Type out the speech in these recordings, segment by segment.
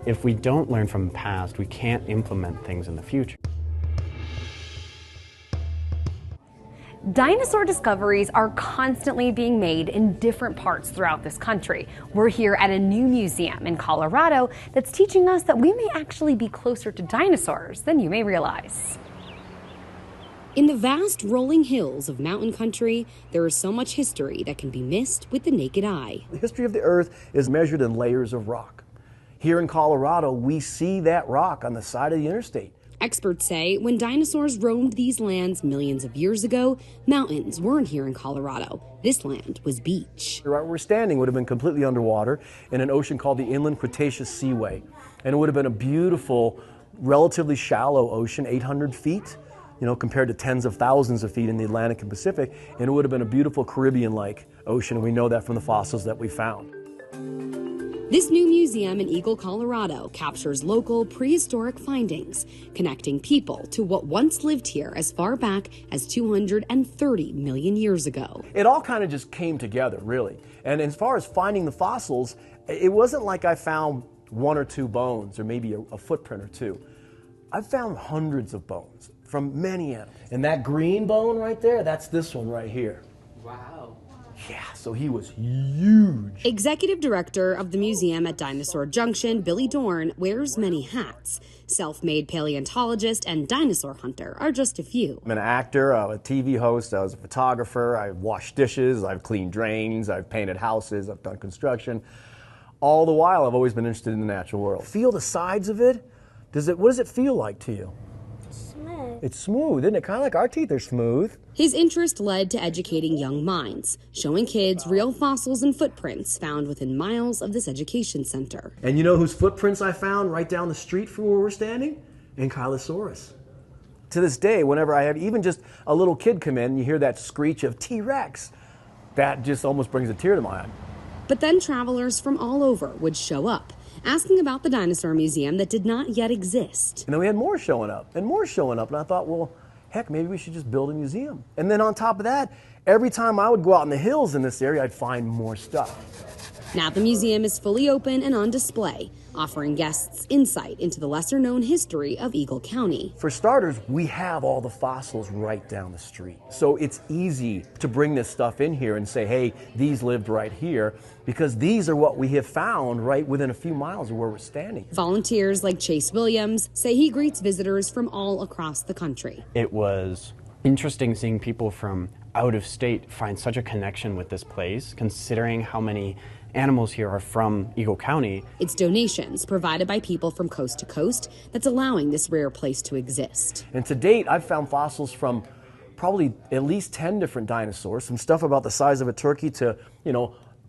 if we don't learn from the past, we can't implement things in the future. Dinosaur discoveries are constantly being made in different parts throughout this country. We're here at a new museum in Colorado that's teaching us that we may actually be closer to dinosaurs than you may realize. In the vast rolling hills of mountain country, there is so much history that can be missed with the naked eye. The history of the Earth is measured in layers of rock. Here in Colorado, we see that rock on the side of the interstate. Experts say when dinosaurs roamed these lands millions of years ago, mountains weren't here in Colorado. This land was beach. Right where we're standing would have been completely underwater in an ocean called the Inland Cretaceous Seaway. And it would have been a beautiful, relatively shallow ocean, 800 feet, compared to tens of thousands of feet in the Atlantic and Pacific. And it would have been a beautiful Caribbean-like ocean. And we know that from the fossils that we found. This new museum in Eagle, Colorado captures local prehistoric findings, connecting people to what once lived here as far back as 230 million years ago. It all kind of just came together, really. And as far as finding the fossils, it wasn't like I found one or two bones or maybe a footprint or two. I found hundreds of bones from many animals. And that green bone right there, that's this one right here. Wow. Yeah, so he was huge. Executive director of the museum at Dinosaur Junction, Billy Dorn, wears many hats. Self-made paleontologist and dinosaur hunter are just a few. I'm an actor, a TV host, I was a photographer, I've washed dishes, I've cleaned drains, I've painted houses, I've done construction. All the while, I've always been interested in the natural world. Feel the sides of it? What does it feel like to you? It's smooth, isn't it? Kind of like our teeth are smooth. His interest led to educating young minds, showing kids real fossils and footprints found within miles of this education center. And you know whose footprints I found right down the street from where we're standing? Ankylosaurus. To this day, whenever I have even just a little kid come in and you hear that screech of T-Rex, that just almost brings a tear to my eye. But then travelers from all over would show up, asking about the dinosaur museum that did not yet exist. And then we had more showing up, and I thought, well, heck, maybe we should just build a museum. And then on top of that, every time I would go out in the hills in this area, I'd find more stuff. Now the museum is fully open and on display, offering guests insight into the lesser-known history of Eagle County. For starters, we have all the fossils right down the street. So it's easy to bring this stuff in here and say, hey, these lived right here, because these are what we have found right within a few miles of where we're standing. Volunteers like Chase Williams say he greets visitors from all across the country. It was interesting seeing people from out of state find such a connection with this place, considering how many animals here are from Eagle County. It's donations provided by people from coast to coast that's allowing this rare place to exist. And to date, I've found fossils from probably at least 10 different dinosaurs, some stuff about the size of a turkey to,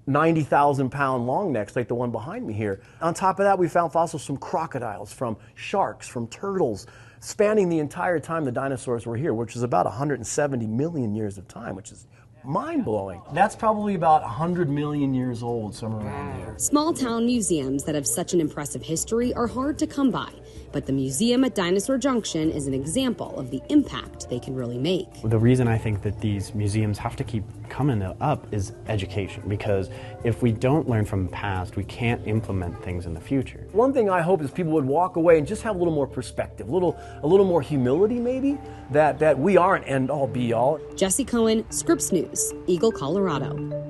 90,000-pound long necks like the one behind me here. On top of that, we found fossils from crocodiles, from sharks, from turtles, spanning the entire time the dinosaurs were here, which is about 170 million years of time, which is mind-blowing. That's probably about 100 million years old, somewhere around there. Small-town museums that have such an impressive history are hard to come by, but the museum at Dinosaur Junction is an example of the impact they can really make. The reason I think that these museums have to keep coming up is education, because if we don't learn from the past, we can't implement things in the future. One thing I hope is people would walk away and just have a little more perspective, a little more humility maybe, that we aren't end-all be-all. Jessie Cohen, Scripps News, Eagle, Colorado.